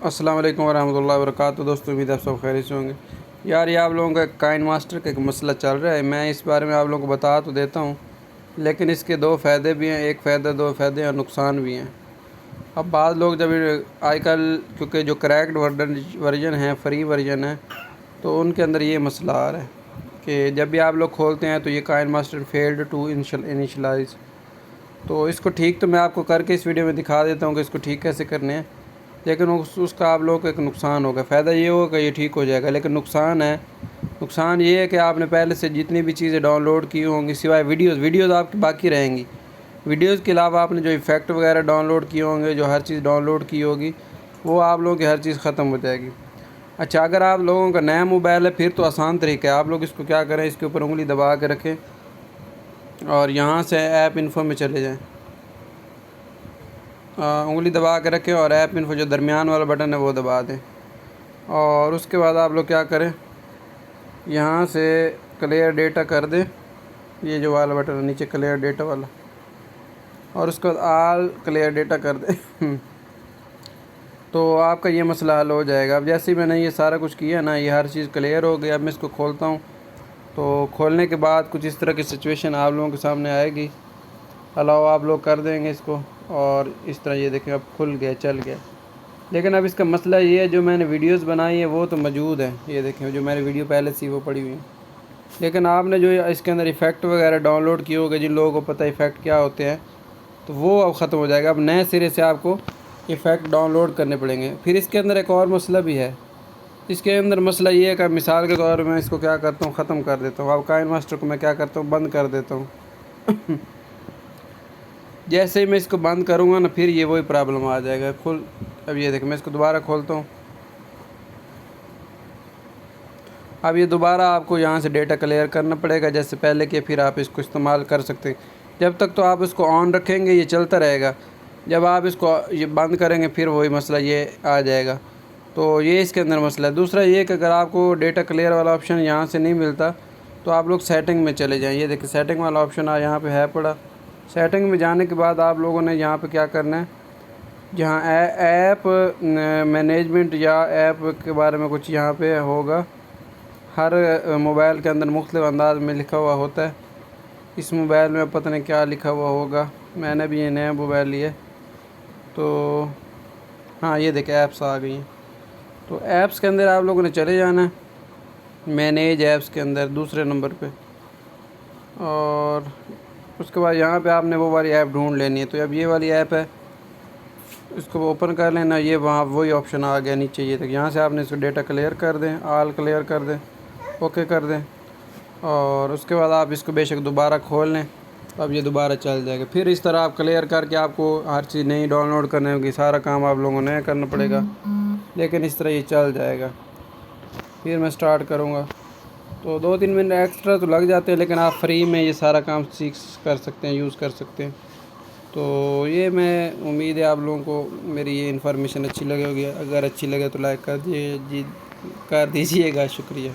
السلام علیکم ورحمۃ اللہ وبرکاتہ۔ دوستوں امید ہے آپ سب خیریت سے ہوں گے۔ یار یہ آپ لوگوں کا کائن ماسٹر کا ایک مسئلہ چل رہا ہے، میں اس بارے میں آپ لوگوں کو بتا تو دیتا ہوں، لیکن اس کے دو فائدے بھی ہیں، ایک فائدہ دو فائدے اور نقصان بھی ہیں۔ اب بعض لوگ جب آج کل کیونکہ جو کریکڈ ورژن ہے، فری ورژن ہے، تو ان کے اندر یہ مسئلہ آ رہا ہے کہ جب بھی آپ لوگ کھولتے ہیں تو یہ کائن ماسٹر فیلڈ ٹو انیشلائز۔ تو اس کو ٹھیک تو میں آپ کو کر کے اس ویڈیو میں دکھا دیتا ہوں کہ اس کو ٹھیک کیسے کرنے ہیں، لیکن اس کا آپ لوگوں کو ایک نقصان ہوگا۔ فائدہ یہ ہوگا کہ یہ ٹھیک ہو جائے گا، لیکن نقصان یہ ہے کہ آپ نے پہلے سے جتنی بھی چیزیں ڈاؤن لوڈ کی ہوں گی سوائے ویڈیوز آپ کی باقی رہیں گی۔ ویڈیوز کے علاوہ آپ نے جو ایفیکٹ وغیرہ ڈاؤن لوڈ کیے ہوں گے، جو ہر چیز ڈاؤن لوڈ کی ہوگی، وہ آپ لوگوں کی ہر چیز ختم ہو جائے گی۔ اچھا، اگر آپ لوگوں کا نیا موبائل ہے پھر تو آسان طریقہ ہے، آپ لوگ اس کو کیا کریں، اس کے اوپر انگلی دبا کے رکھیں اور یہاں سے ایپ انفو میں چلے جائیں۔ انگلی دبا کے رکھیں اور ایپ انفو جو درمیان والا بٹن ہے وہ دبا دیں، اور اس کے بعد آپ لوگ کیا کریں، یہاں سے کلیئر ڈیٹا کر دیں، یہ جو والا بٹن ہے نیچے کلیئر ڈیٹا والا، اور اس کے بعد آل کلیئر ڈیٹا کر دیں تو آپ کا یہ مسئلہ حل ہو جائے گا۔ اب جیسے ہی میں نے یہ سارا کچھ کیا نا، یہ ہر چیز کلیئر ہو گئی۔ اب میں اس کو کھولتا ہوں تو کھولنے کے بعد کچھ اس طرح کی سچویشن آپ لوگوں کے سامنے آئے گی۔ الاؤ آپ لوگ کر دیں گے اس کو، اور اس طرح یہ دیکھیں اب کھل گیا، چل گیا۔ لیکن اب اس کا مسئلہ یہ ہے، جو میں نے ویڈیوز بنائی ہیں وہ تو موجود ہیں، یہ دیکھیں جو میں نے ویڈیو پہلے سے وہ پڑی ہوئی ہیں، لیکن آپ نے جو اس کے اندر ایفیکٹ وغیرہ ڈاؤن لوڈ کیے ہوگے، جن لوگوں کو پتہ ایفیکٹ کیا ہوتے ہیں، تو وہ اب ختم ہو جائے گا۔ اب نئے سرے سے آپ کو ایفیکٹ ڈاؤن لوڈ کرنے پڑیں گے۔ پھر اس کے اندر ایک اور مسئلہ بھی ہے، اس کے اندر مسئلہ یہ ہے کہ مثال کے طور میں اس کو کیا کرتا ہوں، ختم کر دیتا ہوں۔ اب کائن ماسٹر کو میں کیا کرتا ہوں، بند کر دیتا ہوں جیسے ہی میں اس کو بند کروں گا نا، پھر یہ وہی پرابلم آ جائے گا۔ اب یہ دیکھیں میں اس کو دوبارہ کھولتا ہوں، اب یہ دوبارہ آپ کو یہاں سے ڈیٹا کلیئر کرنا پڑے گا جیسے پہلے کہ پھر آپ اس کو استعمال کر سکتے ہیں۔ جب تک تو آپ اس کو آن رکھیں گے یہ چلتا رہے گا، جب آپ اس کو یہ بند کریں گے پھر وہی مسئلہ یہ آ جائے گا۔ تو یہ اس کے اندر مسئلہ ہے۔ دوسرا یہ کہ اگر آپ کو ڈیٹا کلیئر والا آپشن یہاں سے نہیں ملتا تو آپ لوگ سیٹنگ میں چلے جائیں۔ یہ دیکھیں سیٹنگ والا آپشن یہاں پہ ہے پڑا۔ سیٹنگ میں جانے کے بعد آپ لوگوں نے یہاں پہ کیا کرنا ہے، جہاں ایپ مینجمنٹ یا ایپ کے بارے میں کچھ یہاں پہ ہوگا، ہر موبائل کے اندر مختلف انداز میں لکھا ہوا ہوتا ہے۔ اس موبائل میں پتہ نہیں کیا لکھا ہوا ہوگا، میں نے بھی یہ نیا موبائل لیا تو ہاں یہ دیکھیں ایپس آ گئی ہیں۔ تو ایپس کے اندر آپ لوگوں نے چلے جانا ہے، مینیج ایپس کے اندر دوسرے نمبر پہ، اور اس کے بعد یہاں پہ آپ نے وہ والی ایپ ڈھونڈ لینی ہے۔ تو اب یہ والی ایپ ہے، اس کو اوپن کر لینا۔ یہ وہاں وہی آپشن آ گیا نیچے، یہ تک یہاں سے آپ نے اس کو ڈیٹا کلیئر کر دیں، آل کلیئر کر دیں، اوکے کر دیں، اور اس کے بعد آپ اس کو بے شک دوبارہ کھول لیں، اب یہ دوبارہ چل جائے گا۔ پھر اس طرح آپ کلیئر کر کے آپ کو ہر چیز نئی ڈاؤن لوڈ کرنے ہوگی، سارا کام آپ لوگوں کو نیا کرنا پڑے گا، لیکن اس طرح یہ چل جائے گا۔ پھر میں سٹارٹ کروں گا تو 2-3 منٹ ایکسٹرا تو لگ جاتے ہیں، لیکن آپ فری میں یہ سارا کام سیکھ کر سکتے ہیں، یوز کر سکتے ہیں۔ تو یہ میں امید ہے آپ لوگوں کو میری یہ انفارمیشن اچھی لگے ہوگی۔ اگر اچھی لگے تو لائک کر دیجیے گا، شکریہ۔